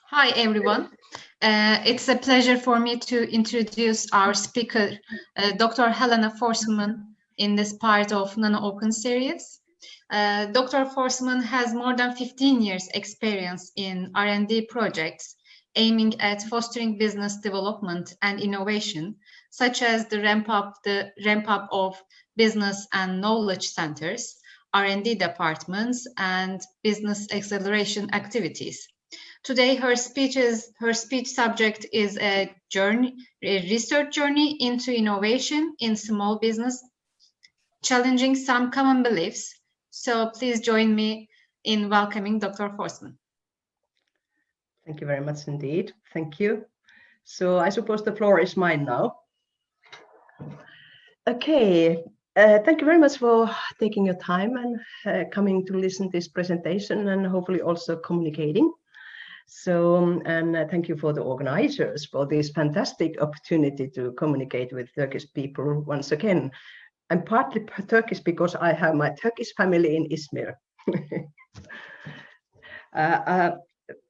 Hi, everyone. It's a pleasure for me to introduce our speaker, Dr. Helena Forsman, in this part of Nano Open series. Dr. Forsman has more than 15 years experience in R&D projects aiming at fostering business development and innovation, such as the ramp up of business and knowledge centers, R&D departments, and business acceleration activities. Today, her speech subject is a research journey into innovation in small business, challenging some common beliefs. So please join me in welcoming Dr. Forsman. Thank you very much indeed. Thank you. So I suppose the floor is mine now. Okay. Thank you very much for taking your time and coming to listen to this presentation and hopefully also communicating. So, and thank you for the organizers for this fantastic opportunity to communicate with Turkish people once again. I'm partly Turkish because I have my Turkish family in Izmir.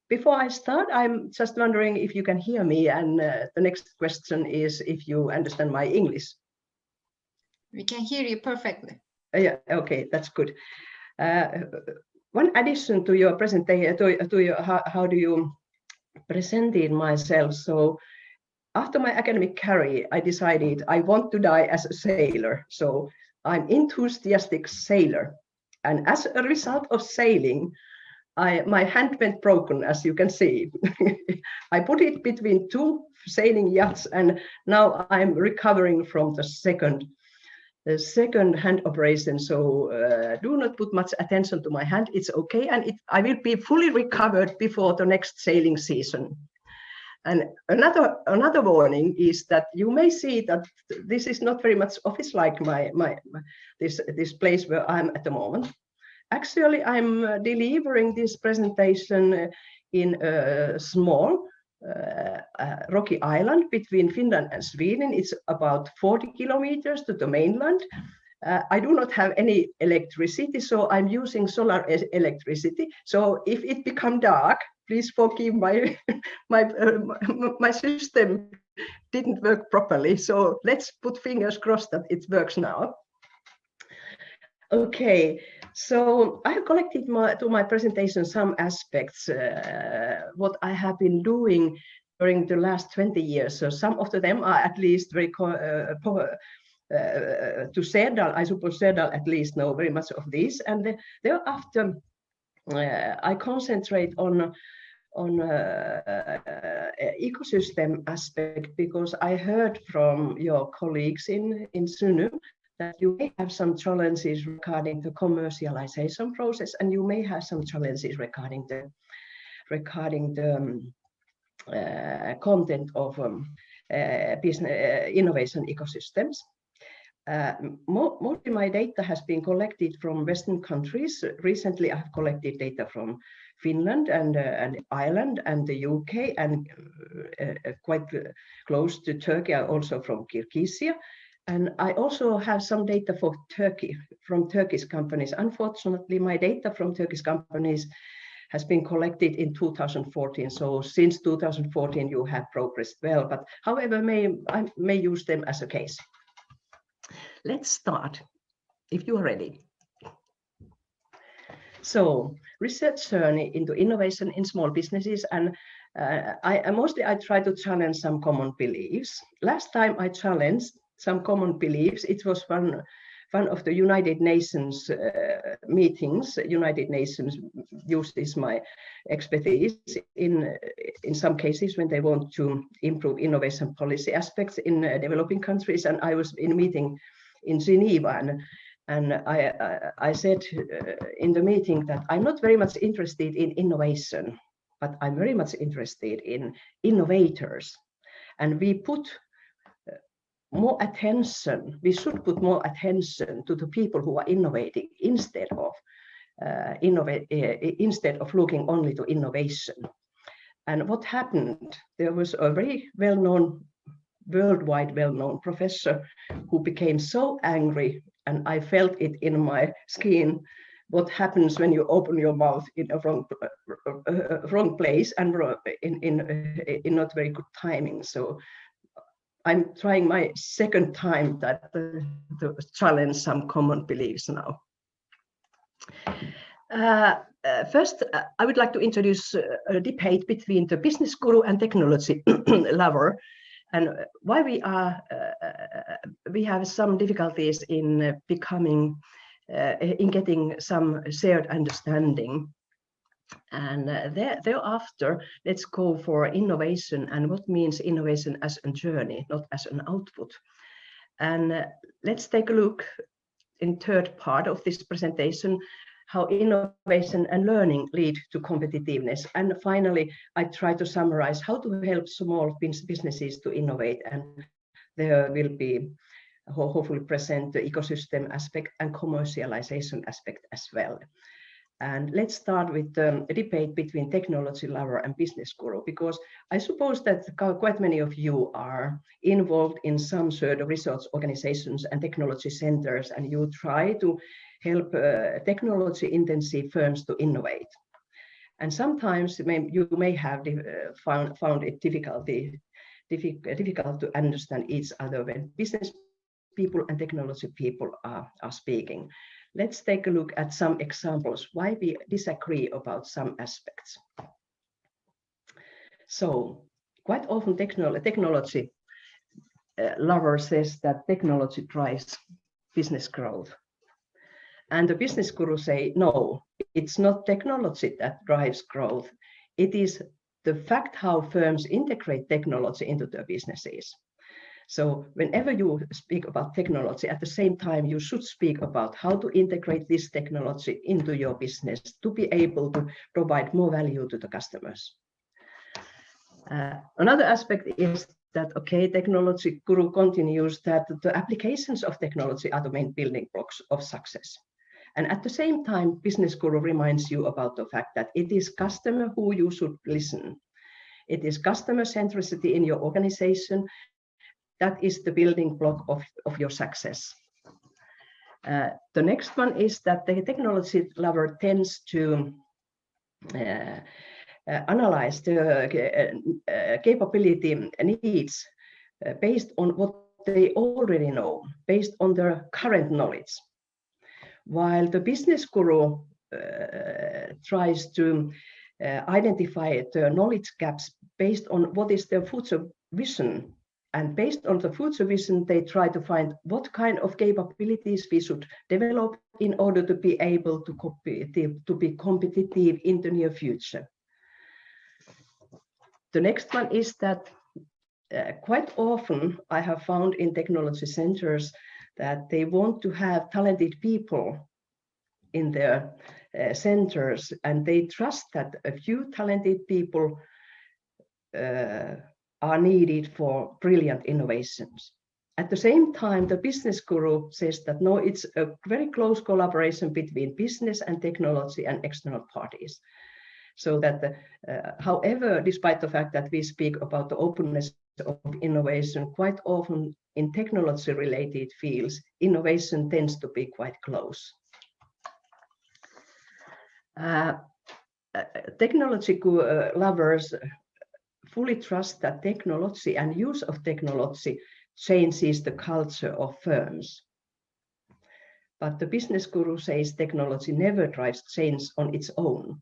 Before I start, I'm just wondering if you can hear me, and the next question is if you understand my English. We can hear you perfectly. Yeah, okay, that's good. One addition to your presentation, how do you presented myself? So after my academic career, I decided I want to die as a sailor. So I'm enthusiastic sailor. And as a result of sailing, my hand went broken, as you can see. I put it between two sailing yachts, and now I'm recovering from the second hand operation. So do not put much attention to my hand. It's okay, and I will be fully recovered before the next sailing season. And another warning is that you may see that this is not very much office-like this place where I'm at the moment. Actually, I'm delivering this presentation in a small rocky island between Finland and Sweden. It's about 40 kilometers to the mainland. I do not have any electricity, so I'm using solar electricity. So if it becomes dark, please forgive my system didn't work properly. So let's put fingers crossed that it works now. Okay, so I have collected to my presentation some aspects, what I have been doing during the last 20 years. So some of them are at least very to Serdal, I suppose Serdal at least know very much of this. And thereafter, I concentrate on ecosystem aspect, because I heard from your colleagues in Sunu that you may have some challenges regarding the commercialization process, and you may have some challenges regarding the content of business innovation ecosystems. Mostly my data has been collected from Western countries. Recently, I have collected data from Finland and Ireland and the UK, and quite close to Turkey, also from Kyrgyzstan. And I also have some data for Turkey, from Turkish companies. Unfortunately, my data from Turkish companies has been collected in 2014. So since 2014, you have progressed well, but however, I may use them as a case. Let's start, if you are ready. So, research journey into innovation in small businesses, and I try to challenge some common beliefs. Last time I challenged some common beliefs, it was one of the United Nations meetings. United Nations uses my expertise in some cases when they want to improve innovation policy aspects in developing countries, and I was in a meeting in Geneva, and I said in the meeting that I'm not very much interested in innovation, but I'm very much interested in innovators. And we put more attention, we should put more attention to the people who are innovating instead of looking only to innovation. And what happened? There was a very worldwide well-known professor who became so angry, and I felt it in my skin what happens when you open your mouth in a wrong place and in not very good timing. So I'm trying my second time to challenge some common beliefs now. First, I would like to introduce a debate between the business guru and technology lover, and why we have some difficulties in in getting some shared understanding. And thereafter, let's go for innovation and what means innovation as a journey, not as an output. And let's take a look in third part of this presentation, how innovation and learning lead to competitiveness. And finally, I try to summarize how to help small businesses to innovate. And there will be hopefully present the ecosystem aspect and commercialization aspect as well. And let's start with the debate between technology lover and business guru, because I suppose that quite many of you are involved in some sort of research organizations and technology centers, and you try to help technology-intensive firms to innovate. And sometimes you may have found it difficult to understand each other when business people and technology people are speaking. Let's take a look at some examples why we disagree about some aspects. So quite often technology lover says that technology drives business growth. And the business guru say, no, it's not technology that drives growth. It is the fact how firms integrate technology into their businesses. So whenever you speak about technology, at the same time, you should speak about how to integrate this technology into your business to be able to provide more value to the customers. Another aspect is that, okay, technology guru continues that the applications of technology are the main building blocks of success. And at the same time, business guru reminds you about the fact that it is customer who you should listen. It is customer centricity in your organization. That is the building block of your success. The next one is that the technology lover tends to analyze the capability needs based on what they already know, based on their current knowledge. While the business guru tries to identify the knowledge gaps based on what is their future vision. And based on the future vision, they try to find what kind of capabilities we should develop in order to be able to be competitive in the near future. The next one is that quite often I have found in technology centers that they want to have talented people in their centers, and they trust that a few talented people are needed for brilliant innovations. At the same time, the business guru says that no, it's a very close collaboration between business and technology and external parties. So that, however, despite the fact that we speak about the openness of innovation, quite often in technology-related fields, innovation tends to be quite close. Technology lovers fully trust that technology and use of technology changes the culture of firms. But the business guru says technology never drives change on its own,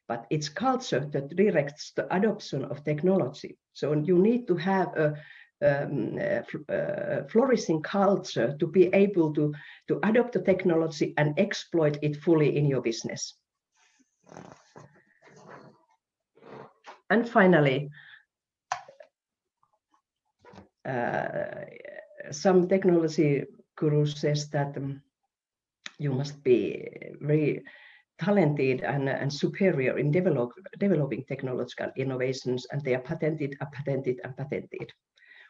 but it's culture that directs the adoption of technology. So you need to have a flourishing culture to be able to adopt the technology and exploit it fully in your business. And finally, some technology gurus says that you must be very talented and superior in developing technological innovations, and they are patented.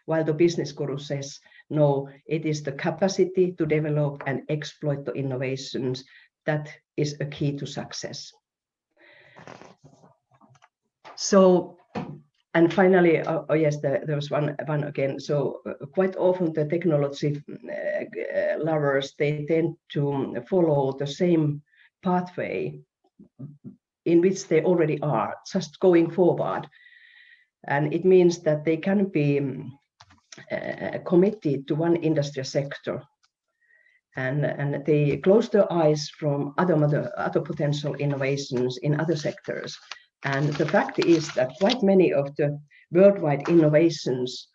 While the business guru says, no, it is the capacity to develop and exploit the innovations that is a key to success. So, and finally, oh yes, there was one again. So quite often the technology lovers, they tend to follow the same pathway in which they already are, just going forward. And it means that they can be committed to one industry sector, and they close their eyes from other potential innovations in other sectors. And the fact is that quite many of the worldwide innovations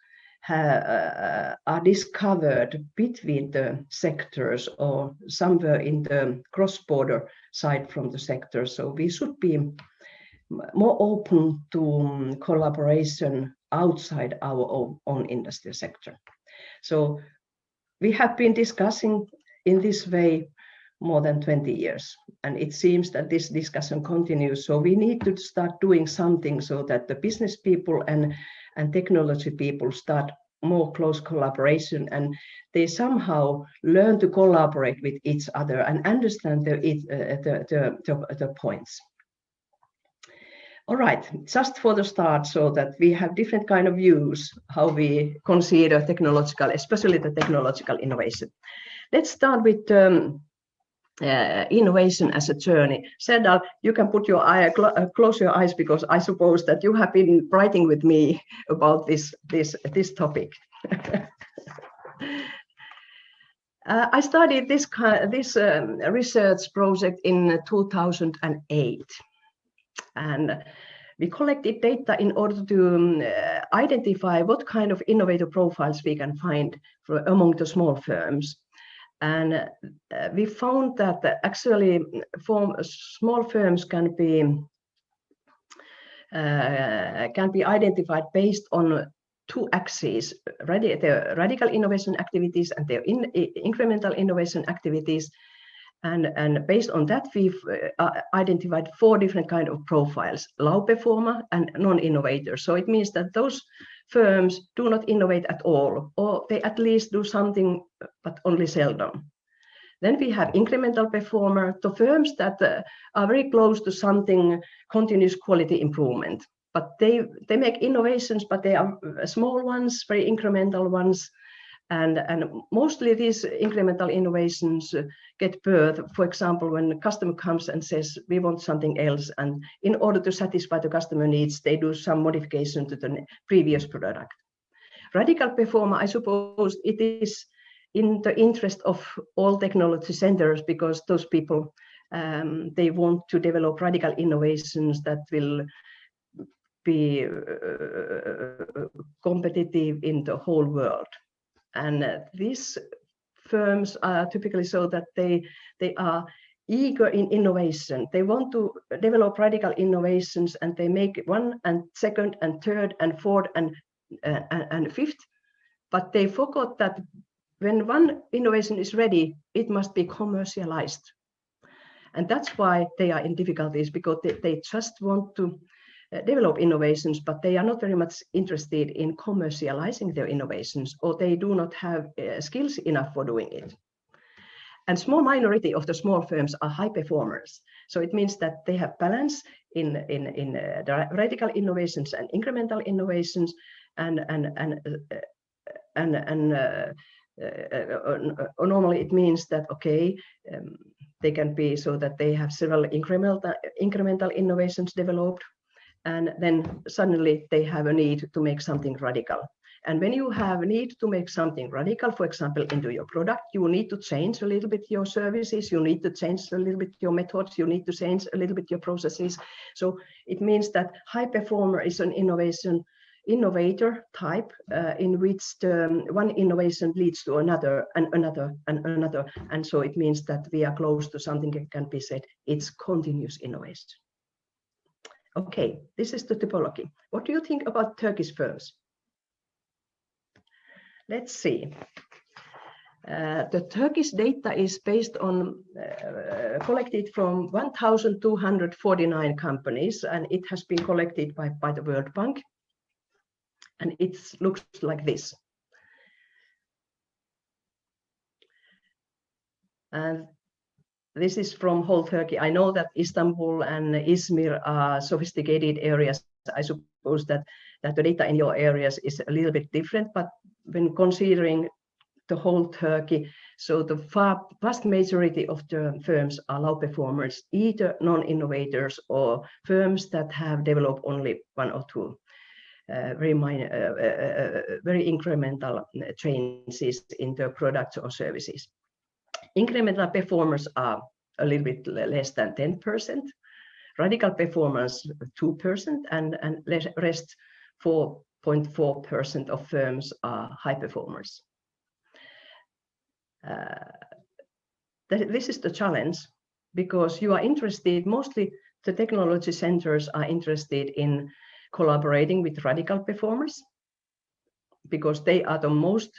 are discovered between the sectors or somewhere in the cross-border side from the sector. So we should be more open to collaboration outside our own industry sector. So we have been discussing in this way more than 20 years, and it seems that this discussion continues. So we need to start doing something so that the business people and technology people start more close collaboration, and they somehow learn to collaborate with each other and understand the points. All right, just for the start, so that we have different kind of views how we consider technological, especially the technological innovation. Let's start with innovation as a journey. Serdal, you can put your close your eyes, because I suppose that you have been writing with me about this topic. I started this research project in 2008, and we collected data in order to identify what kind of innovative profiles we can find among the small firms. And we found that actually small firms can be identified based on two axes: their radical innovation activities and their incremental innovation activities. And based on that, we've identified 4 different kinds of profiles: low performer and non-innovator. So it means that those firms do not innovate at all, or they at least do something, but only seldom. Then we have incremental performer, the firms that are very close to something, continuous quality improvement. But they make innovations, but they are small ones, very incremental ones. And mostly these incremental innovations get birth, for example, when the customer comes and says, we want something else. And in order to satisfy the customer needs, they do some modification to the previous product. Radical performer, I suppose it is in the interest of all technology centers, because those people, they want to develop radical innovations that will be competitive in the whole world. And these firms are typically so that they are eager in innovation. They want to develop radical innovations, and they make 1 and 2nd and 3rd and 4th and 5th. But they forgot that when one innovation is ready, it must be commercialized. And that's why they are in difficulties, because they just want to develop innovations, but they are not very much interested in commercializing their innovations, or they do not have skills enough for doing it. And small minority of the small firms are high performers. So it means that they have balance in the radical innovations and incremental innovations, and normally it means that, okay, they can be so that they have several incremental innovations developed, and then suddenly they have a need to make something radical. And when you have a need to make something radical, for example, into your product, you need to change a little bit your services, you need to change a little bit your methods, you need to change a little bit your processes. So it means that high performer is an innovator type in which one innovation leads to another and another and another. And so it means that we are close to something that can be said, it's continuous innovation. Okay, this is the typology. What do you think about Turkish firms? Let's see. The Turkish data is based on collected from 1,249 companies, and it has been collected by the World Bank. And it looks like this. And this is from whole Turkey. I know that Istanbul and Izmir are sophisticated areas. I suppose that the data in your areas is a little bit different, but when considering the whole Turkey. So the vast majority of the firms are low performers, either non-innovators or firms that have developed only one or two very minor, very incremental changes in their products or services. Incremental performers are a little bit less than 10%. Radical performance 2%, and rest 4.4% of firms are high performers. This is the challenge, because you are interested, mostly the technology centers are interested in collaborating with radical performers, because they are the most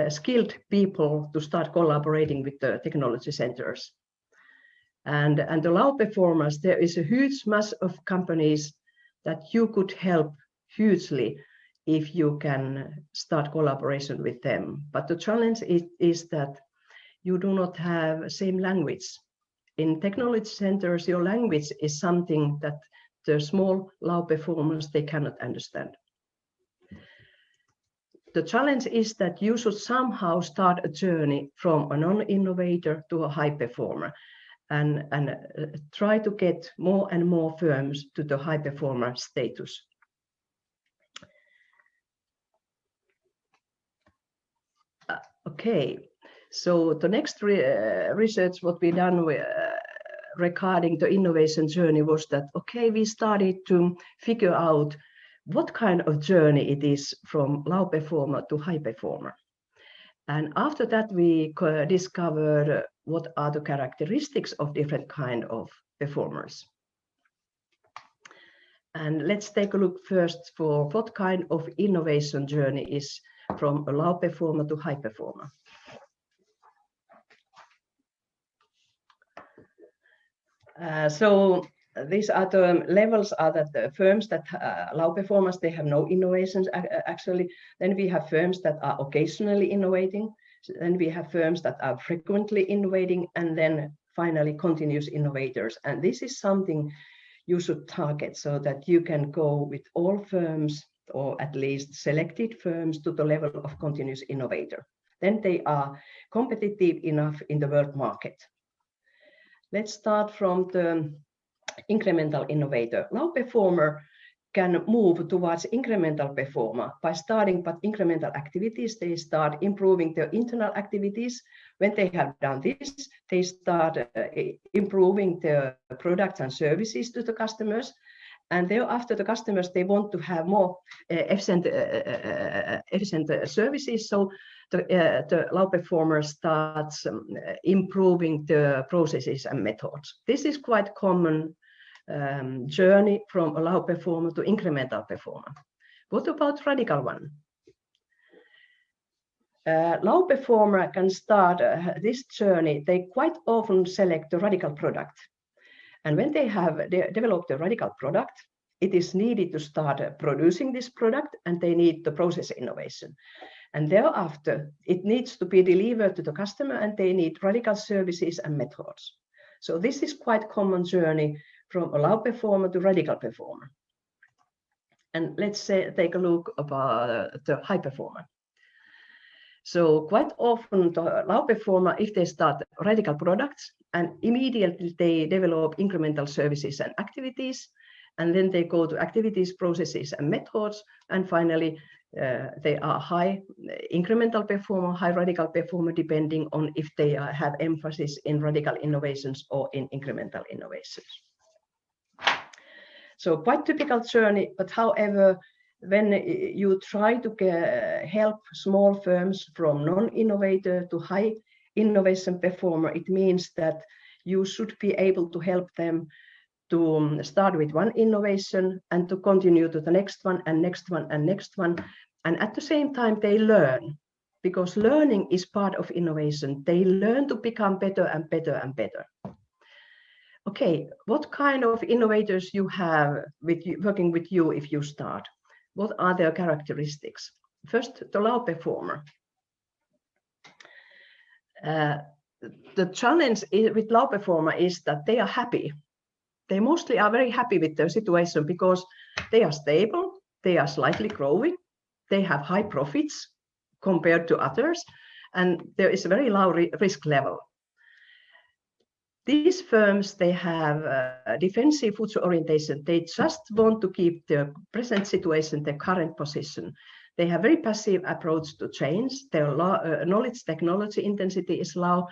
skilled people to start collaborating with the technology centers. And the low performers, there is a huge mass of companies that you could help hugely if you can start collaboration with them. But the challenge is that you do not have same language. In technology centers, your language is something that the small low performers, they cannot understand. The challenge is that you should somehow start a journey from a non-innovator to a high performer, and try to get more and more firms to the high performer status. Okay, so the next research what we done regarding the innovation journey was that, okay, we started to figure out what kind of journey it is from low performer to high performer. And after that, we discovered what are the characteristics of different kind of performers. And let's take a look first for what kind of innovation journey is from a low performer to high performer. So these are the levels, are that the firms that low performers, they have no innovations actually. Then we have firms that are occasionally innovating. Then we have firms that are frequently innovating, and then finally continuous innovators. And this is something you should target, so that you can go with all firms, or at least selected firms, to the level of continuous innovator. Then they are competitive enough in the world market. Let's start from the incremental innovator. Low performer can move towards incremental performer by starting with incremental activities. They start improving their internal activities. When they have done this, they start improving their products and services to the customers. And thereafter, the customers, they want to have more efficient services. So the low performer starts improving the processes and methods. This is quite common journey from a low performer to incremental performer. What about radical one? Low performer can start this journey. They quite often select the radical product. And when they have developed a radical product, it is needed to start producing this product, and they need the process innovation. And thereafter, it needs to be delivered to the customer, and they need radical services and methods. So this is quite common journey from a low performer to radical performer. And let's take a look about the high performer. So quite often the low performer, if they start radical products, and immediately they develop incremental services and activities, and then they go to activities, processes, and methods, and finally they are high incremental performer, high radical performer, depending on if they have emphasis in radical innovations or in incremental innovations. So quite typical journey, but however, when you try to help small firms from non-innovator to high innovation performer, it means that you should be able to help them to start with one innovation and to continue to the next one and next one and next one. And at the same time, they learn, because learning is part of innovation. They learn to become better and better and better. Okay, what kind of innovators you have working with you if you start? What are their characteristics? First, the low performer. The challenge with low performer is that they are happy. They mostly are very happy with their situation because they are stable, they are slightly growing, they have high profits compared to others, and there is a very low risk level. These firms, they have defensive future orientation. They just want to keep their present situation, their current position. They have very passive approach to change. Their knowledge technology intensity is low.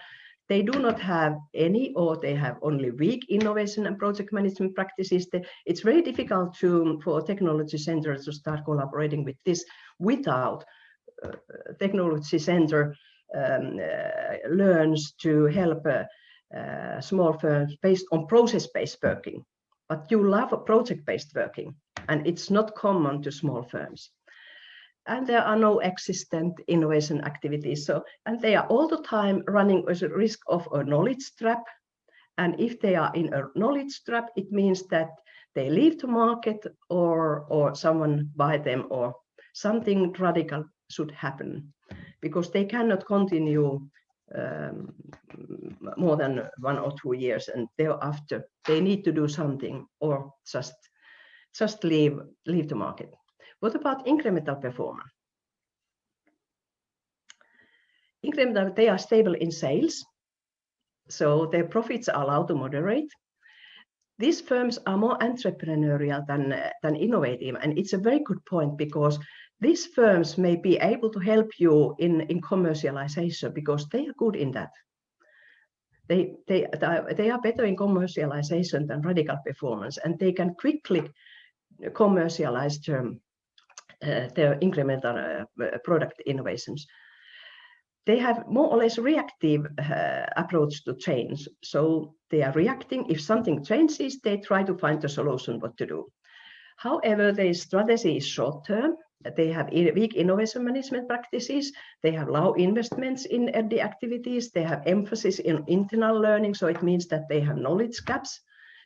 They do not have any, or they have only weak innovation and project management practices. It's very difficult for technology centers to start collaborating with this without technology center learns to help small firms based on process-based working. But you love project-based working, and it's not common to small firms. And there are no existent innovation activities. So, and they are all the time running with a risk of a knowledge trap. And if they are in a knowledge trap, it means that they leave the market, or someone buy them, or something radical should happen, because they cannot continue more than 1 or 2 years, and thereafter they need to do something, or just leave the market. What about incremental performance? Incremental, they are stable in sales, so their profits are allowed to moderate. These firms are more entrepreneurial than innovative, and it's a very good point, because these firms may be able to help you in commercialization, because they are good in that. They are better in commercialization than radical performance, and they can quickly commercialize their incremental product innovations. They have more or less reactive approach to change. So they are reacting. If something changes, they try to find a solution what to do. However, their strategy is short term. They have weak innovation management practices. They have low investments in the activities. They have emphasis in internal learning. So it means that they have knowledge gaps.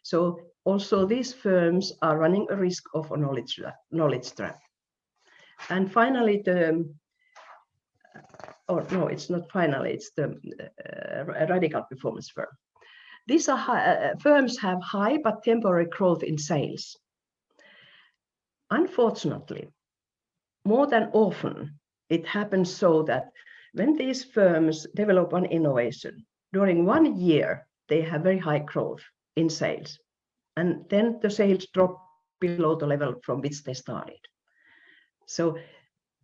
So also these firms are running a risk of a knowledge trap. And finally, it's not finally, it's the radical performance firm. These are firms have high but temporary growth in sales. Unfortunately, more than often, it happens so that when these firms develop one innovation, during 1 year, they have very high growth in sales. And then the sales drop below the level from which they started. So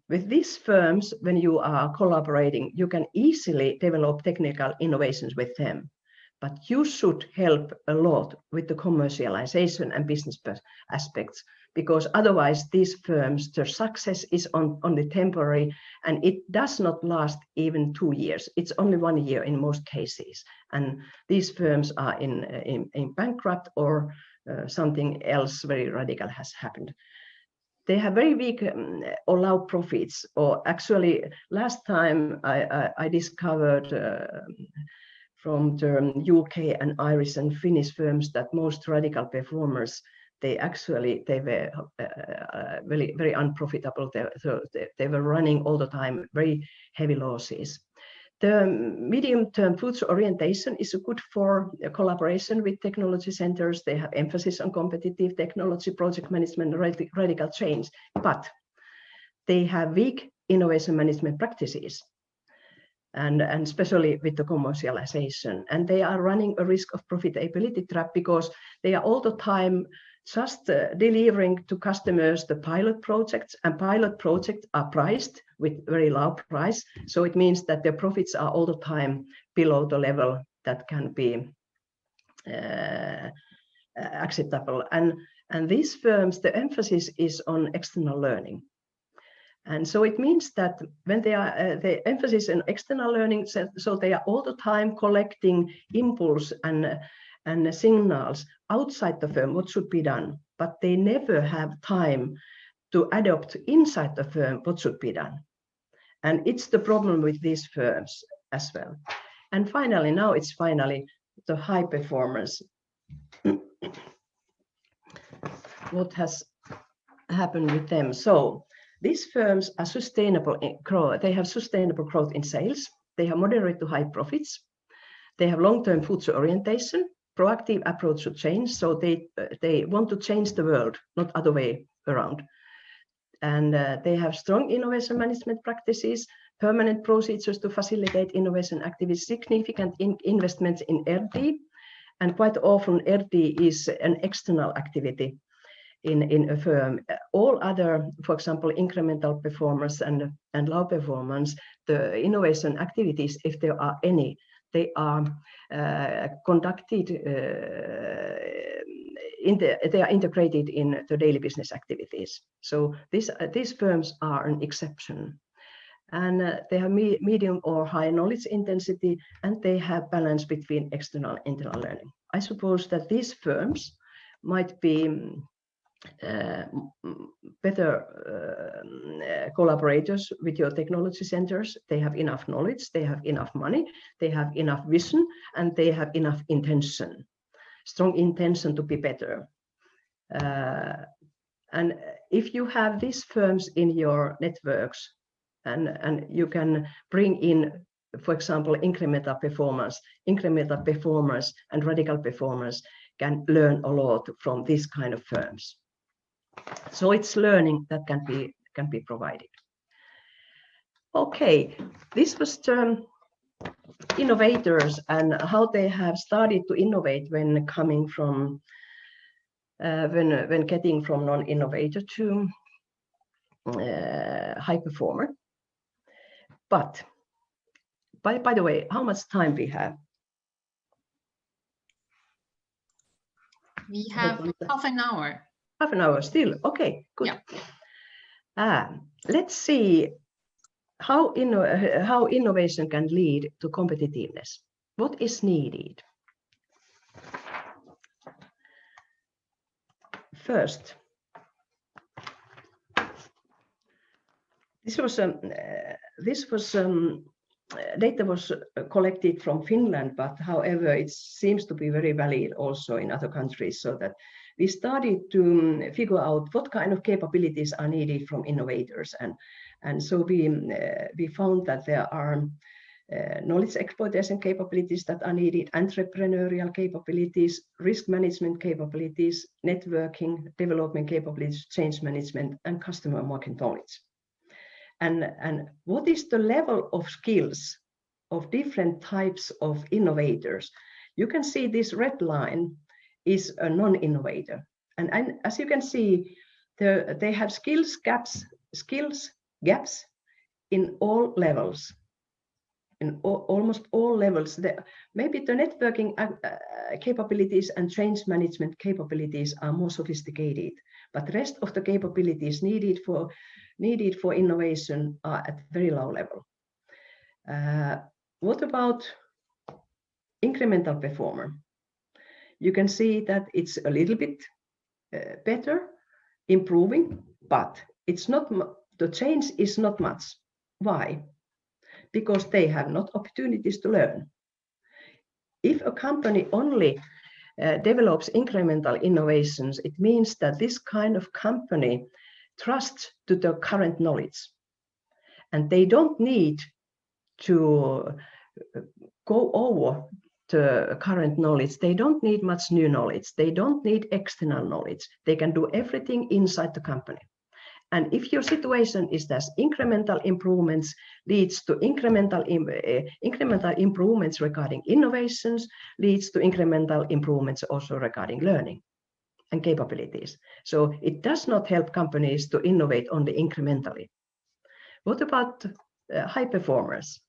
with these firms, when you are collaborating, you can easily develop technical innovations with them. But you should help a lot with the commercialization and business aspects, because otherwise these firms, their success is only temporary, and it does not last even 2 years. It's only 1 year in most cases. And these firms are in bankrupt, or something else very radical has happened. They have very weak or low profits, or actually last time I discovered from the UK and Irish and Finnish firms that most radical performers, they were very, very unprofitable. They were running all the time very heavy losses. The medium-term future orientation is good for collaboration with technology centers. They have emphasis on competitive technology, project management, radical change, but they have weak innovation management practices, and especially with the commercialization. And they are running a risk of profitability trap, because they are all the time just delivering to customers the pilot projects, and pilot projects are priced with very low price. So it means that their profits are all the time below the level that can be acceptable. And these firms, the emphasis is on external learning. And so it means that when they are the emphasis on external learning, so they are all the time collecting impulse and signals outside the firm what should be done, but they never have time to adopt inside the firm what should be done. And it's the problem with these firms as well. And finally, now it's finally the high performers. What has happened with them? So these firms are sustainable in growth. They have sustainable growth in sales. They have moderate to high profits. They have long-term future orientation, proactive approach to change. So they want to change the world, not other way around. And they have strong innovation management practices. permanent procedures to facilitate innovation activities, significant investments in RD, and quite often RD is an external activity in a firm. All other, for example, incremental performance and low performance, the innovation activities, if there are any, they are conducted, they are integrated in the daily business activities. So these firms are an exception. And they have medium or high knowledge intensity, and they have balance between external and internal learning. I suppose that these firms might be better collaborators with your technology centers. They have enough knowledge, they have enough money, they have enough vision, and they have enough intention, strong intention to be better. And if you have these firms in your networks, and you can bring in, for example, incremental performance and radical performance can learn a lot from these kind of firms. So it's learning that can be provided. Okay, this was innovators and how they have started to innovate when coming from when getting from non-innovator to high performer. But by the way, how much time we have? We have half an hour. Half an hour still. Okay, good. Yeah. Let's see how innovation can lead to competitiveness. What is needed? First, data was collected from Finland, but however, it seems to be very valid also in other countries, so that we started to figure out what kind of capabilities are needed from innovators. And so we found that there are knowledge exploitation capabilities that are needed, entrepreneurial capabilities, risk management capabilities, networking, development capabilities, change management, and customer market knowledge. And what is the level of skills of different types of innovators? You can see this red line is a non-innovator. And as you can see, they have skills gaps in all levels, in almost all levels. Maybe the networking capabilities and change management capabilities are more sophisticated, but the rest of the capabilities needed for innovation are at very low level. What about incremental performer? You can see that it's a little bit better, improving, but it's not, the change is not much. Why? Because they have not opportunities to learn. If a company only develops incremental innovations, it means that this kind of company trusts to the current knowledge, and they don't need to go over the current knowledge. They don't need much new knowledge. They don't need external knowledge. They can do everything inside the company. And if your situation is that incremental improvements leads to incremental improvements regarding innovations, leads to incremental improvements also regarding learning and capabilities. So it does not help companies to innovate only incrementally. What about high performers?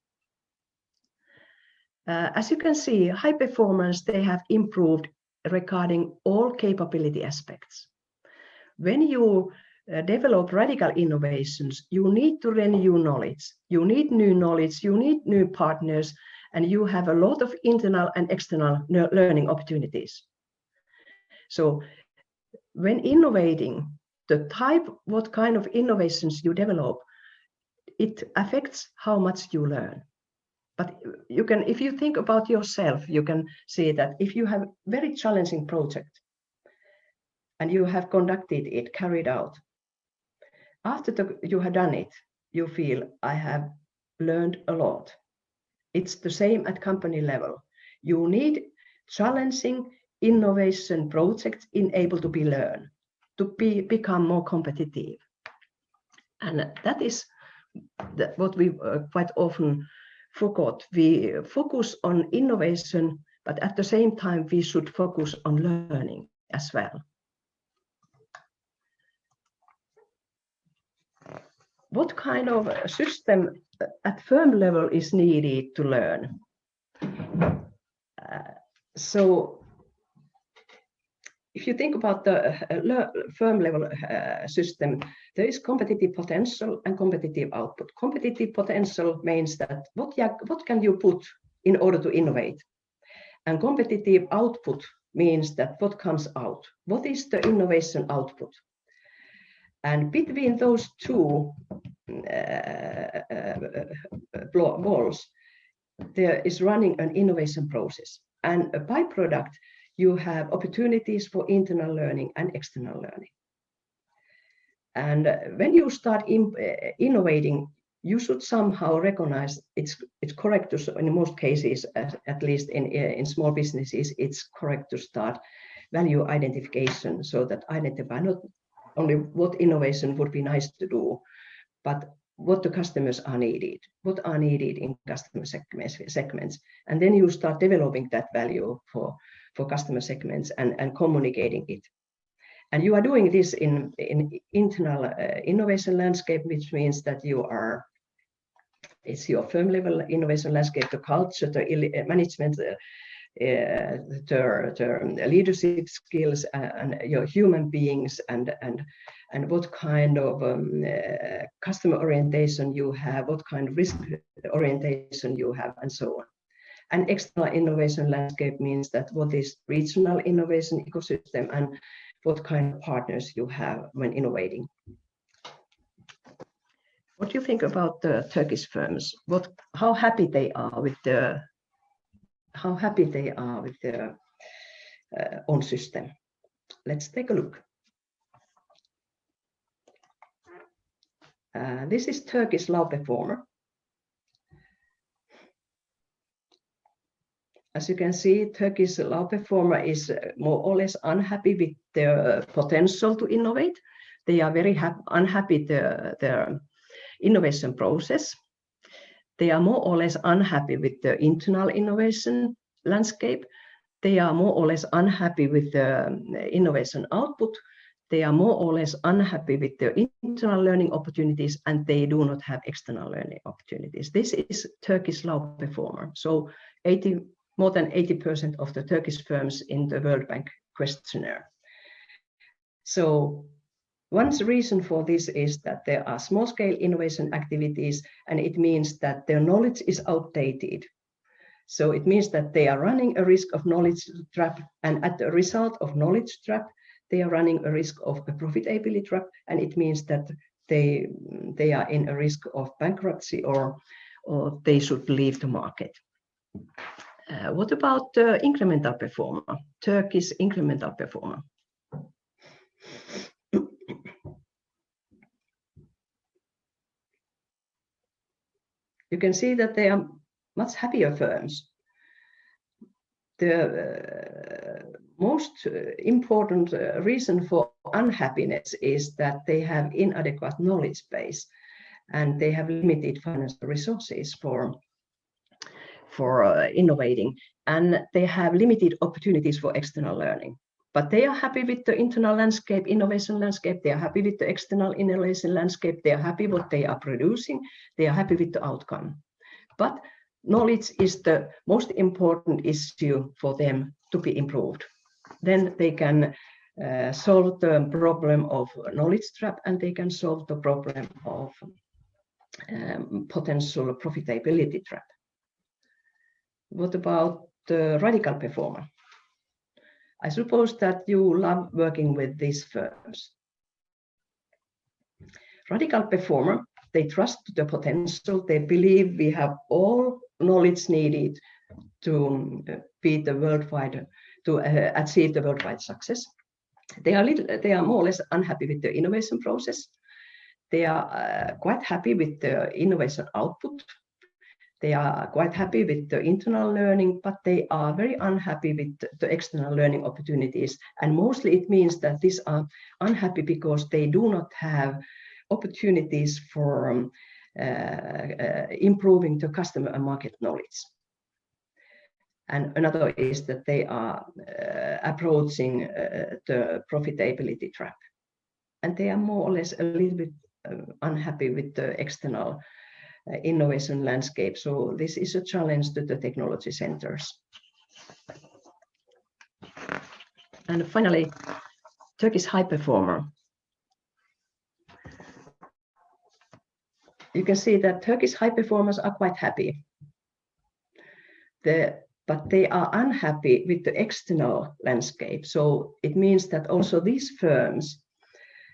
As you can see, high performers, they have improved regarding all capability aspects. When you develop radical innovations, you need to renew knowledge. You need new knowledge, you need new partners, and you have a lot of internal and external learning opportunities. So when innovating, what kind of innovations you develop, it affects how much you learn. But you can, if you think about yourself, you can see that if you have a very challenging project and you have conducted it, carried out, after you have done it, you feel, I have learned a lot. It's the same at company level. You need challenging innovation projects able to be learned, to become more competitive. And that is what we quite often forgot. We focus on innovation, but at the same time, we should focus on learning as well. What kind of system at firm level is needed to learn? So if you think about the firm level system, there is competitive potential and competitive output. Competitive potential means that what can you put in order to innovate? And competitive output means that what comes out. What is the innovation output? And between those two walls, there is running an innovation process. And a byproduct, you have opportunities for internal learning and external learning. And when you start innovating, you should somehow recognize it's correct to, in most cases, at least in small businesses, it's correct to start value identification, so that identify not only what innovation would be nice to do, but what the customers are needed, what are needed in customer segments. And then you start developing that value for customer segments and communicating it. And you are doing this in internal innovation landscape, which means that it's your firm level innovation landscape, the culture, the management, the leadership skills, and your human beings, and what kind of customer orientation you have, what kind of risk orientation you have, and so on. And external innovation landscape means that what is regional innovation ecosystem and what kind of partners you have when innovating. What do you think about the Turkish firms? How happy they are with their own system? Let's take a look. This is Turkish low performer. As you can see, Turkish low performer is more or less unhappy with their potential to innovate. They are very unhappy with their innovation process. They are more or less unhappy with the internal innovation landscape. They are more or less unhappy with the innovation output. They are more or less unhappy with their internal learning opportunities, and they do not have external learning opportunities. This is Turkish low performer. So more than 80% of the Turkish firms in the World Bank questionnaire. So one reason for this is that there are small-scale innovation activities, and it means that their knowledge is outdated. So it means that they are running a risk of knowledge trap, and at the result of knowledge trap, they are running a risk of a profitability trap, and it means that they are in a risk of bankruptcy or they should leave the market. What about the incremental performer, Turkish incremental performer? You can see that they are much happier firms. The most important reason for unhappiness is that they have inadequate knowledge base, and they have limited financial resources for innovating, and they have limited opportunities for external learning. But they are happy with the internal landscape, innovation landscape. They are happy with the external innovation landscape. They are happy what they are producing. They are happy with the outcome. But knowledge is the most important issue for them to be improved. Then they can solve the problem of knowledge trap, and they can solve the problem of potential profitability trap. What about the radical performer? I suppose that you love working with these firms. Radical performer, they trust the potential. They believe we have all knowledge needed to be the worldwide, to achieve the worldwide success. They are more or less unhappy with the innovation process. They are quite happy with the innovation output. They are quite happy with the internal learning, but they are very unhappy with the external learning opportunities. And mostly it means that these are unhappy because they do not have opportunities for improving the customer and market knowledge. And another is that they are approaching the profitability trap. And they are more or less a little bit unhappy with the external innovation landscape. So this is a challenge to the technology centers. And finally, Turkish high performer. You can see that Turkish high performers are quite happy. But they are unhappy with the external landscape. So it means that also these firms,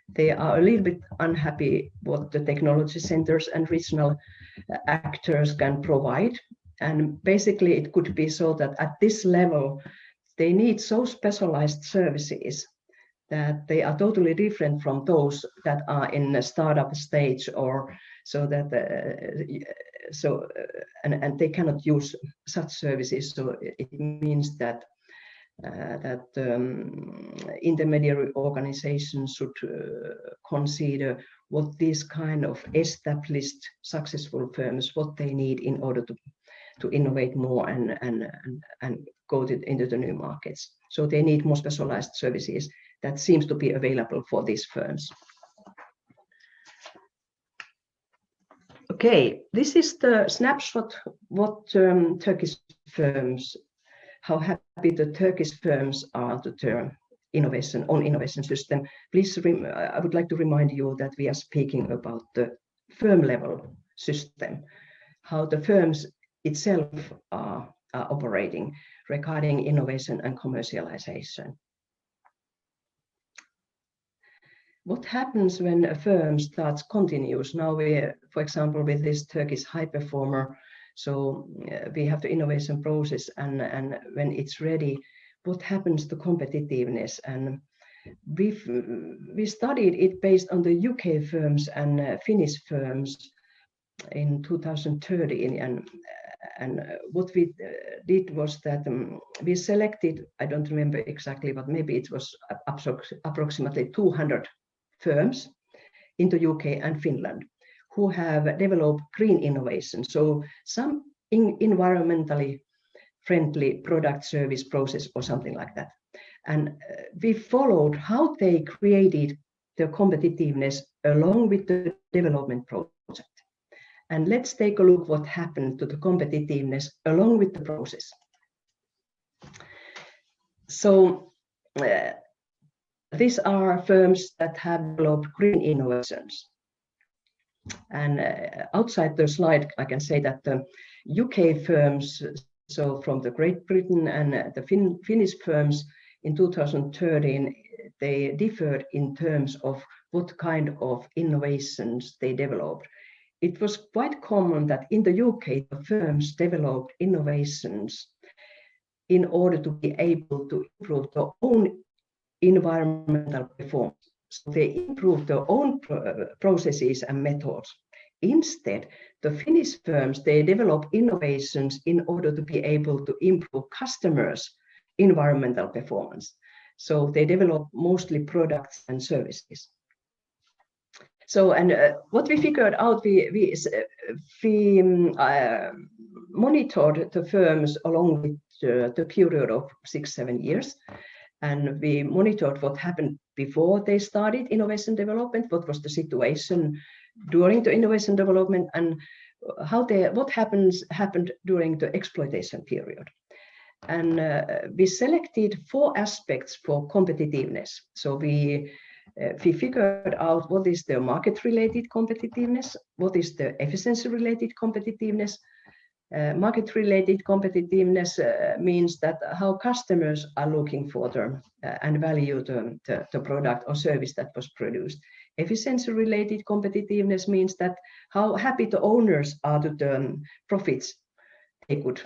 they are a little bit unhappy what the technology centers and regional actors can provide. And basically it could be so that at this level, they need so specialized services that they are totally different from those that are in the startup stage, or so that and they cannot use such services. So it means that intermediary organizations should consider what these kind of established successful firms, what they need in order to innovate more and go into the new markets. So they need more specialized services that seems to be available for these firms. Okay, this is the snapshot what Turkish firms, how happy the Turkish firms are to the innovation system. Please, I would like to remind you that we are speaking about the firm level system, how the firms itself are operating regarding innovation and commercialization. What happens when a firm starts continuous? Now we, for example, with this Turkish high performer, so we have the innovation process, and when it's ready, what happens to competitiveness? And we studied it based on the UK firms and Finnish firms in 2013, and what we did was that we selected, I don't remember exactly, but maybe it was approximately 200 firms in the UK and Finland who have developed green innovation. So some environmentally friendly product, service, process, or something like that. And we followed how they created their competitiveness along with the development project. And let's take a look what happened to the competitiveness along with the process. So these are firms that have developed green innovations. And outside the slide, I can say that the UK firms, so from the Great Britain and the Finnish firms in 2013, they differed in terms of what kind of innovations they developed. It was quite common that in the UK, the firms developed innovations in order to be able to improve their own environmental performance. So they improved their own processes and methods. Instead, the Finnish firms, they develop innovations in order to be able to improve customers' environmental performance. So they develop mostly products and services. So, and what we figured out, we monitored the firms along with the period of 6-7 years. And we monitored what happened before they started innovation development, what was the situation during the innovation development, and what happened during the exploitation period. And we selected 4 aspects for competitiveness. So we figured out what is the market-related competitiveness, what is the efficiency-related competitiveness. Market-related competitiveness means that how customers are looking for and value the product or service that was produced. Efficiency-related competitiveness means that how happy the owners are to the profits they could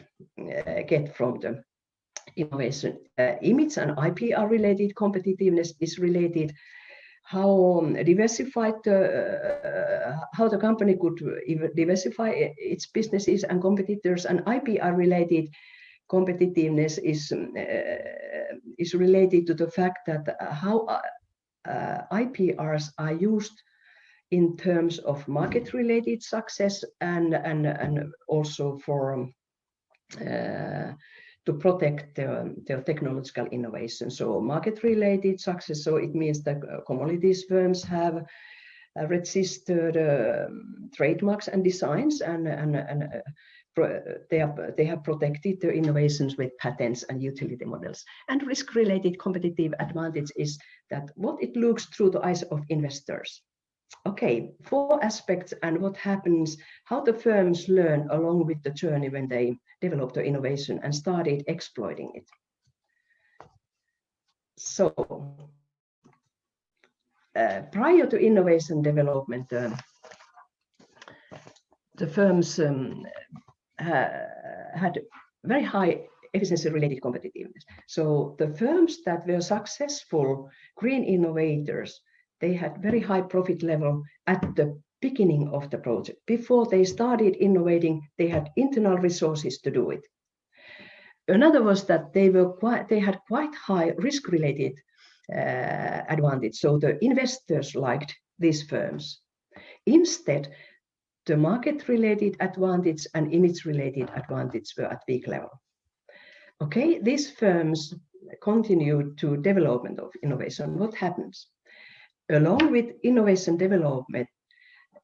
get from the innovation. Image and IPR-related competitiveness is related how diversified how the company could diversify its businesses and competitors, and IPR-related competitiveness is related to the fact that how IPRs are used in terms of market-related success and also for to protect their technological innovation. So market-related success, so it means that commodities firms have registered trademarks and designs, and they have protected their innovations with patents and utility models. And risk-related competitive advantage is that what it looks through the eyes of investors. Okay, 4 aspects and what happens, how the firms learn along with the journey when they developed the innovation and started exploiting it. So prior to innovation development, the firms had very high efficiency-related competitiveness. So the firms that were successful green innovators, they had very high profit level at the beginning of the project. Before they started innovating, they had internal resources to do it. Another was that they had quite high risk-related advantage. So the investors liked these firms. Instead, the market-related advantage and image-related advantage were at weak level. Okay, these firms continued to development of innovation. What happens? Along with innovation development,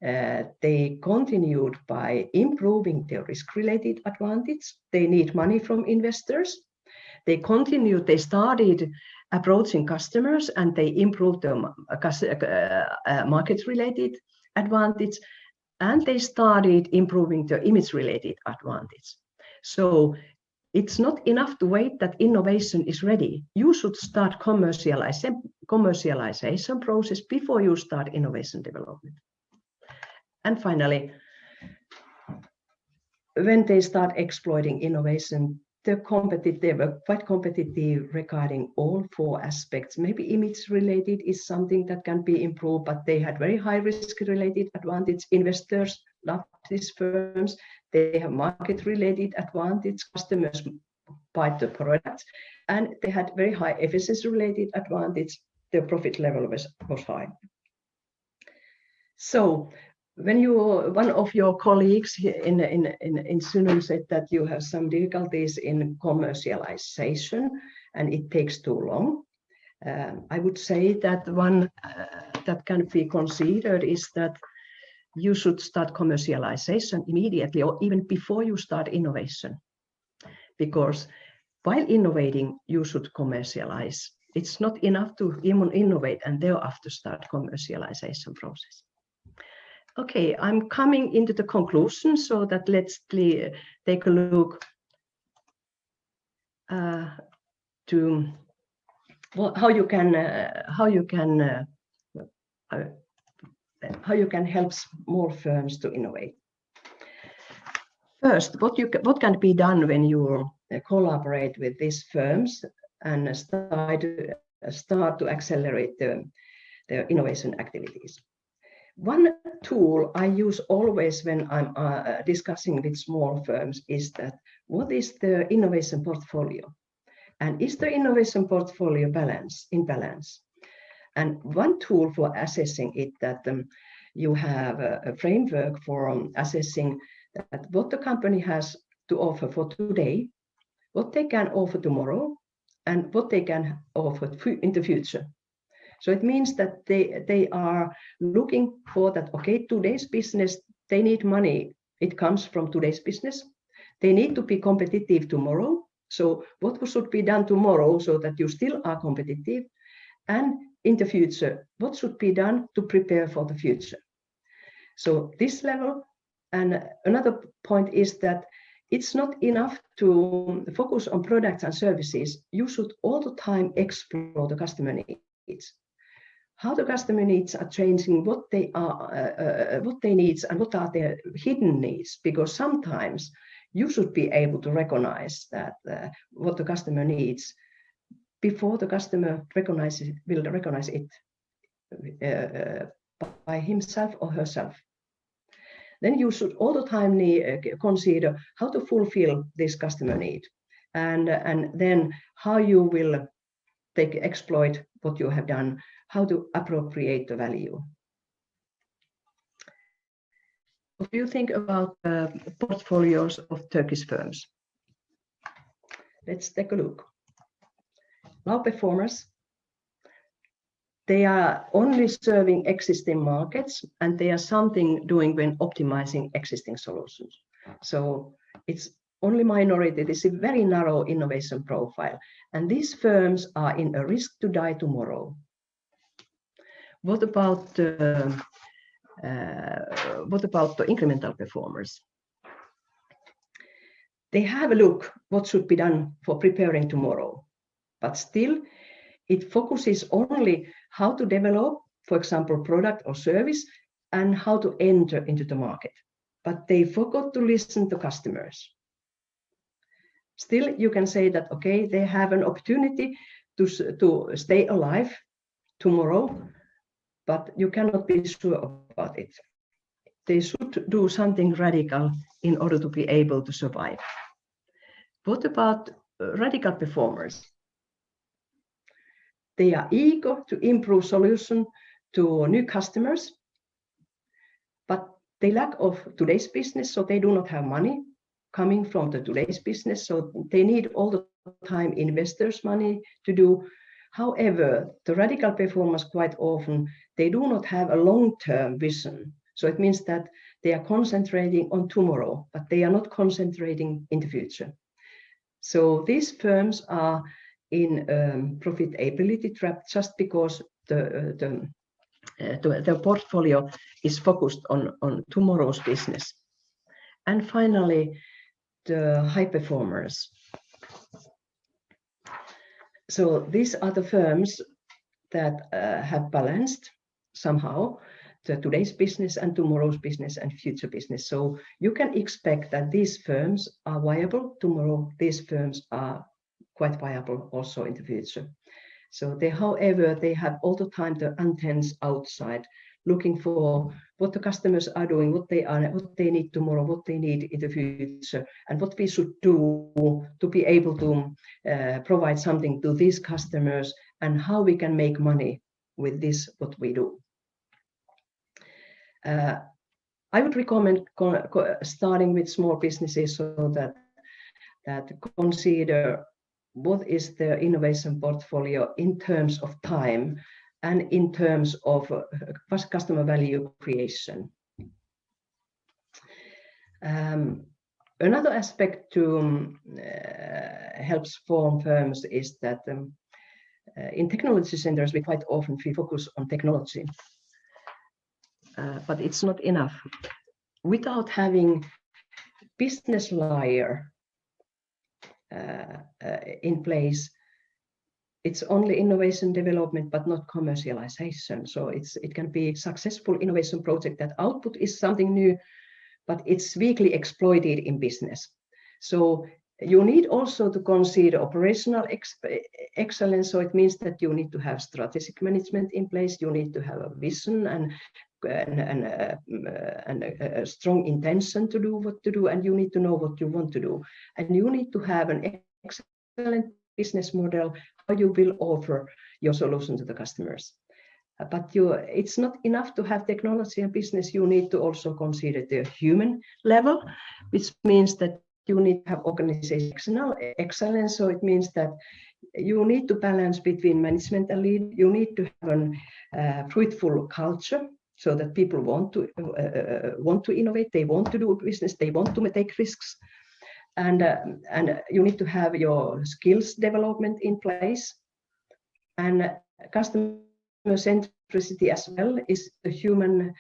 they continued by improving their risk-related advantage. They need money from investors. They continued, they started approaching customers and they improved their market-related advantage, and they started improving their image-related advantage. So it's not enough to wait that innovation is ready. You should start commercialization process before you start innovation development. And finally, when they start exploiting innovation, they were quite competitive regarding all 4 aspects. Maybe image-related is something that can be improved, but they had very high risk-related advantage. Investors love these firms. They have market-related advantage. Customers buy the products, and they had very high efficiency-related advantage. Their profit level was high. So when one of your colleagues in Sunum said that you have some difficulties in commercialization and it takes too long, I would say that one that can be considered is that you should start commercialization immediately or even before you start innovation. Because while innovating, you should commercialize. It's not enough to even innovate and thereafter start commercialization process. Okay, I'm coming into the conclusion, so that let's take a look to how you can help small firms to innovate. First, what can be done when you collaborate with these firms and start to accelerate their innovation activities? One tool I use always when I'm discussing with small firms is that what is the innovation portfolio? And is the innovation portfolio in balance? And one tool for assessing it that you have a framework for assessing that what the company has to offer for today, what they can offer tomorrow, and what they can offer in the future. So it means that they are looking for that, okay, today's business, they need money. It comes from today's business. They need to be competitive tomorrow. So what should be done tomorrow so that you still are competitive? And in the future, what should be done to prepare for the future? So this level, and another point is that it's not enough to focus on products and services. You should all the time explore the customer needs. How the customer needs are changing, what they need and what are their hidden needs, because sometimes you should be able to recognize that what the customer needs before the customer will recognize it by himself or herself. Then you should all the time consider how to fulfill this customer need, and then how you will exploit what you have done, how to appropriate the value. What do you think about portfolios of Turkish firms? Let's take a look. Low performers, they are only serving existing markets, and they are something doing when optimizing existing solutions. So it's only minority. This is a very narrow innovation profile, and these firms are in a risk to die tomorrow. What about the incremental performers? They have a look what should be done for preparing tomorrow, but still it focuses only how to develop, for example, product or service, and how to enter into the market. But they forgot to listen to customers. Still, you can say that, okay, they have an opportunity to stay alive tomorrow, but you cannot be sure about it. They should do something radical in order to be able to survive. What about radical performers? They are eager to improve solution to new customers, but they lack of today's business, so they do not have money coming from the today's business, so they need all the time investors' money to do. However, the radical performers quite often, they do not have a long-term vision. So it means that they are concentrating on tomorrow, but they are not concentrating in the future. So these firms are in profitability trap just because the portfolio is focused on tomorrow's business. And finally, the high performers. So these are the firms that have balanced somehow the today's business and tomorrow's business and future business. So you can expect that these firms are viable tomorrow. These firms are quite viable also in the future. So they, however, they have all the time the antennas outside, looking for what the customers are doing, what they need tomorrow, what they need in the future, and what we should do to be able to provide something to these customers, and how we can make money with this, what we do. I would recommend starting with small businesses so that consider what is the innovation portfolio in terms of time and in terms of customer value creation. Another aspect to helps form firms is that in technology centers we quite often focus on technology, but it's not enough. Without having business layer in place, it's only innovation development but not commercialization. So it can be successful innovation project that output is something new, but it's weakly exploited in business. So you need also to consider operational excellence. So it means that you need to have strategic management in place, you need to have a vision and a strong intention to do what to do, and you need to know what you want to do, and you need to have an excellent business model how you will offer your solution to the customers. But it's not enough to have technology and business. You need to also consider the human level, which means that you need to have organizational excellence. So it means that you need to balance between management and lead. You need to have a fruitful culture, so that people want to innovate, they want to do business, they want to take risks, and you need to have your skills development in place, and customer centricity as well is a human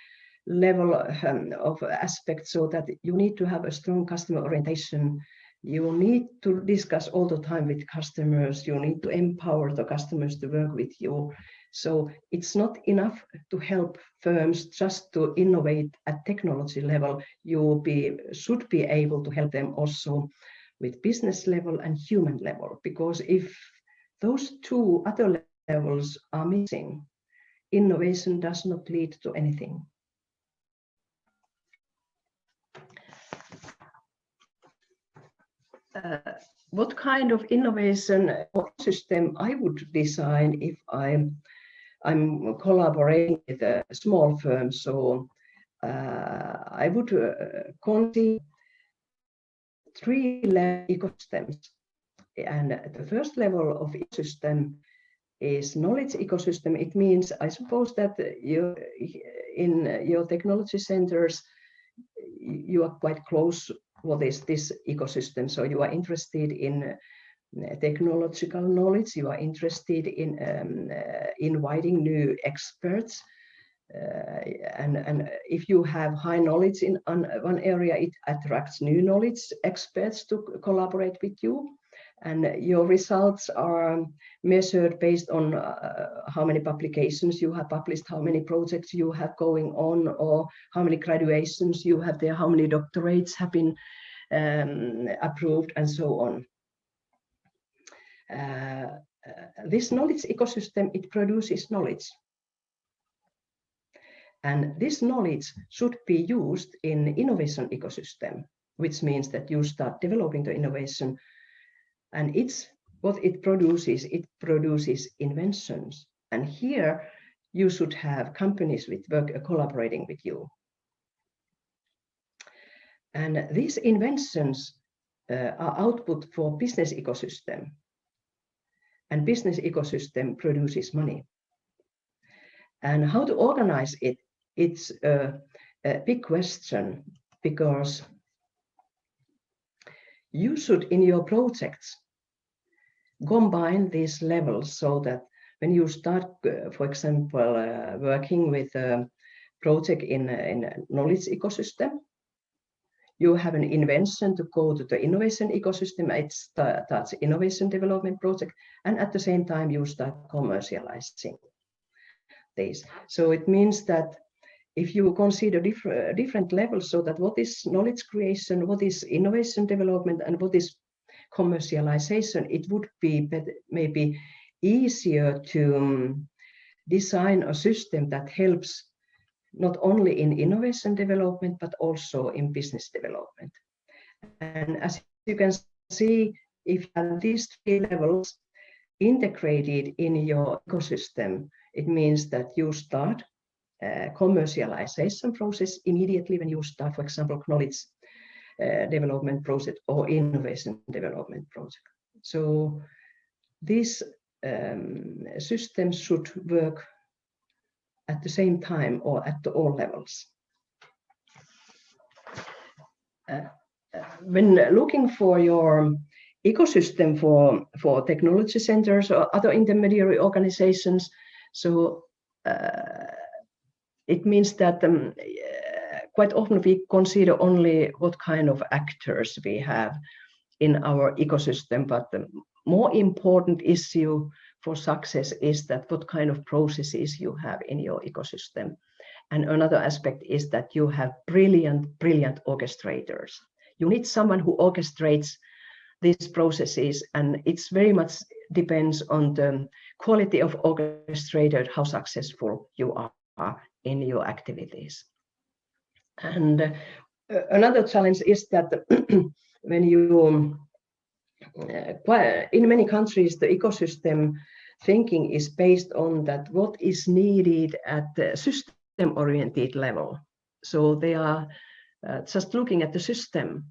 level of aspect, so that you need to have a strong customer orientation. You need to discuss all the time with customers. You need to empower the customers to work with you. So it's not enough to help firms just to innovate at technology level. You should be able to help them also with business level and human level, because if those two other levels are missing, innovation does not lead to anything. What kind of innovation system I would design if I'm collaborating with a small firm? So I would consider 3 ecosystems. And the first level of ecosystem is knowledge ecosystem. It means, I suppose, that you in your technology centers, you are quite close what is this ecosystem. So you are interested in technological knowledge, you are interested in inviting new experts. And if you have high knowledge in one area, it attracts new knowledge experts to collaborate with you. And your results are measured based on how many publications you have published, how many projects you have going on, or how many graduations you have there, how many doctorates have been approved, and so on. This knowledge ecosystem, it produces knowledge. And this knowledge should be used in innovation ecosystem, which means that you start developing the innovation. And what it produces inventions. And here you should have companies with collaborating with you. And these inventions are output for business ecosystem. And business ecosystem produces money. And how to organize it, it's a big question, because you should, in your projects, combine these levels so that when you start, for example, working with a project in a knowledge ecosystem, you have an invention to go to the innovation ecosystem. It starts innovation development project, and at the same time you start commercializing this. So it means that if you consider different levels, so that what is knowledge creation, what is innovation development, and what is commercialization, it would be maybe easier to design a system that helps not only in innovation development, but also in business development. And as you can see, if you have these 3 levels integrated in your ecosystem, it means that you start commercialization process immediately when you start, for example, knowledge development project or innovation development project. So these systems should work at the same time or at all levels. When looking for your ecosystem for technology centers or other intermediary organizations, so it means that quite often we consider only what kind of actors we have in our ecosystem, but the more important issue for success is that what kind of processes you have in your ecosystem. And another aspect is that you have brilliant orchestrators. You need someone who orchestrates these processes, and it's very much depends on the quality of orchestrator, how successful you are in your activities. And another challenge is that when you, in many countries, the ecosystem thinking is based on that what is needed at the system-oriented level. So they are just looking at the system,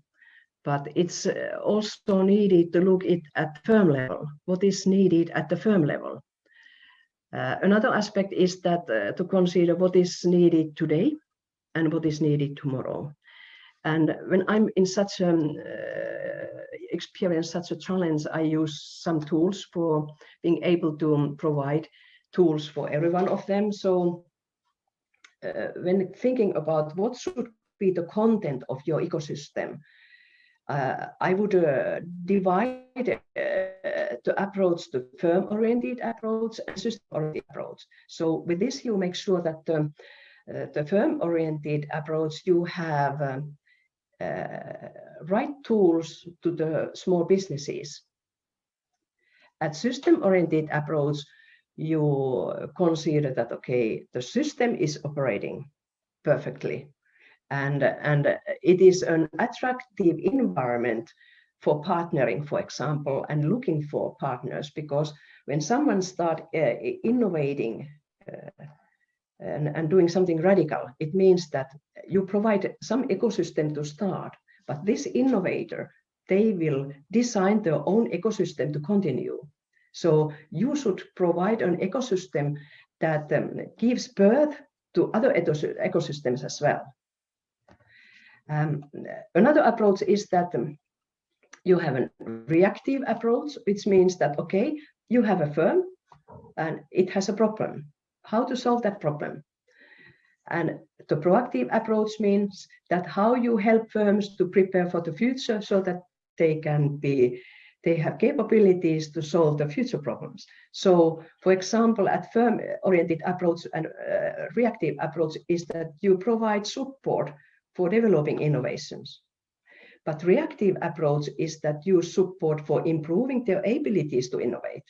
but it's also needed to look at the firm level, what is needed at the firm level. Another aspect is that to consider what is needed today and what is needed tomorrow. And when I'm in such experience such a challenge, I use some tools for being able to provide tools for every one of them. So when thinking about what should be the content of your ecosystem, I would divide the approach to firm-oriented approach and system-oriented approach. So with this, you make sure that the firm-oriented approach, you have right tools to the small businesses. At system-oriented approach, you consider that, okay, the system is operating perfectly, and it is an attractive environment for partnering, for example, and looking for partners, because when someone starts innovating and doing something radical, it means that you provide some ecosystem to start, but this innovator, they will design their own ecosystem to continue. So you should provide an ecosystem that gives birth to other ecosystems as well. Another approach is that you have a reactive approach, which means that, okay, you have a firm and it has a problem. How to solve that problem? And the proactive approach means that how you help firms to prepare for the future so that they have capabilities to solve the future problems. So, for example, at firm-oriented approach and reactive approach is that you provide support for developing innovations. But reactive approach is that you support for improving their abilities to innovate.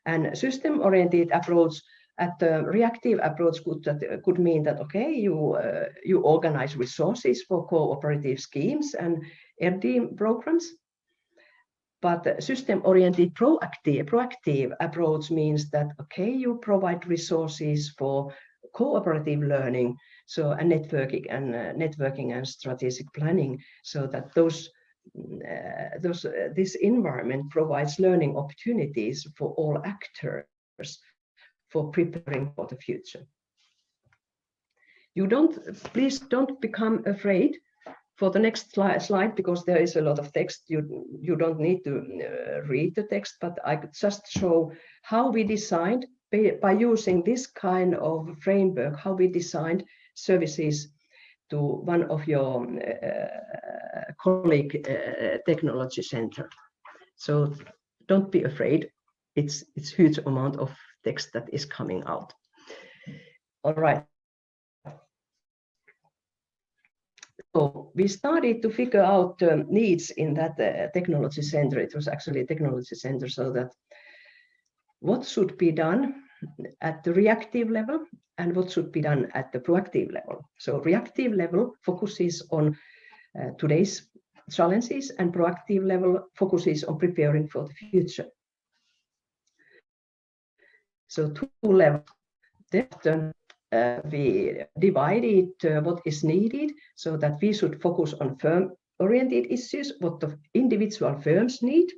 And system-oriented approach, at the reactive approach could mean that, okay, you organize resources for cooperative schemes and RD programs. But the system-oriented proactive approach means that, okay, you provide resources for cooperative learning, so and networking and strategic planning, so that this environment provides learning opportunities for all actors for preparing for the future. Please don't become afraid for the next slide, because there is a lot of text. You don't need to read the text, but I could just show how we designed, by using this kind of framework, how we designed services to one of your colleague technology center. So don't be afraid. It's huge amount of text that is coming out. All right. So we started to figure out needs in that technology center. It was actually a technology center, so that what should be done at the reactive level and what should be done at the proactive level. So reactive level focuses on today's challenges, and proactive level focuses on preparing for the future. So two levels. Then we divided what is needed, so that we should focus on firm-oriented issues, what the individual firms need,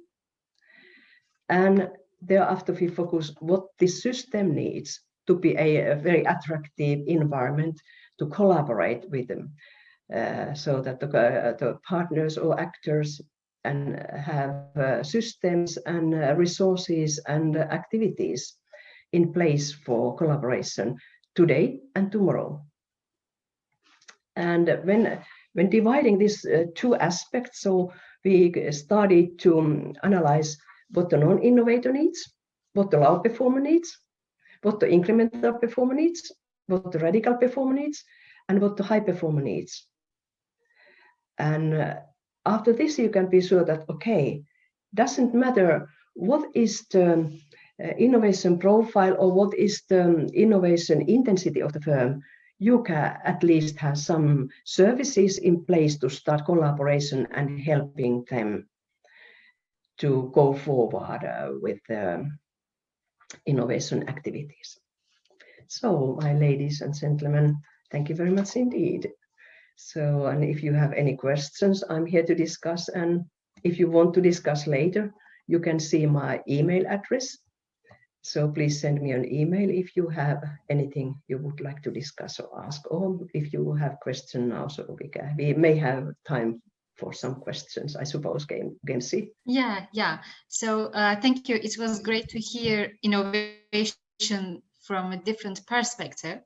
and thereafter we focus what the system needs to be a very attractive environment to collaborate with them, so that the partners or actors and have systems and resources and activities in place for collaboration today and tomorrow. And when dividing these two aspects, so we started to analyze what the non-innovator needs, what the low performer needs, what the incremental performer needs, what the radical performer needs, and what the high performer needs. And after this, you can be sure that, okay, doesn't matter what is the innovation profile or what is the innovation intensity of the firm, you can at least have some services in place to start collaboration and helping them to go forward with innovation activities. So, my ladies and gentlemen, thank you very much indeed. So, and if you have any questions, I'm here to discuss. And if you want to discuss later, you can see my email address. So please send me an email if you have anything you would like to discuss or ask, or if you have questions now, so we may have time for some questions, I suppose, Gensi. Yeah. So thank you. It was great to hear innovation from a different perspective.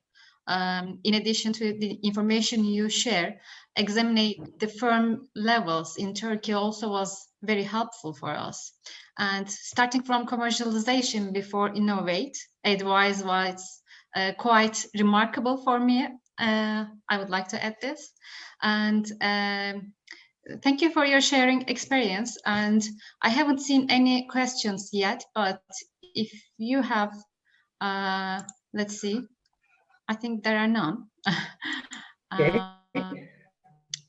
In addition to the information you share, examining the firm levels in Turkey also was very helpful for us. And starting from commercialization before innovate, advice was quite remarkable for me. I would like to add this. And thank you for your sharing experience. And I haven't seen any questions yet, but if you have, let's see. I think there are none.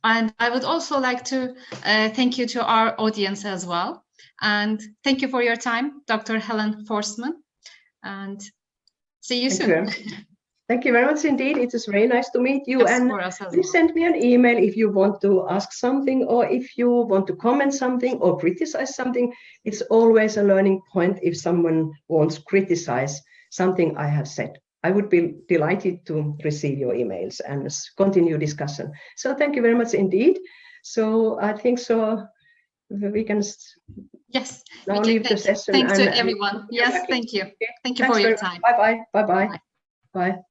And I would also like to thank you to our audience as well. And thank you for your time, Dr. Helena Forsman. And see you soon. Thank you very much indeed. It is very nice to meet you. Yes, and for us as please well. send me an email if you want to ask something, or if you want to comment something or criticize something. It's always a learning point if someone wants to criticize something I have said. I would be delighted to receive your emails and continue discussion. So thank you very much indeed. So I think so we can Yes, now we can. leave the session. Thanks to and everyone. Yes, thank you. Okay. Thank you Thanks for your very much. time. Bye-bye. Bye-bye. Bye. Bye.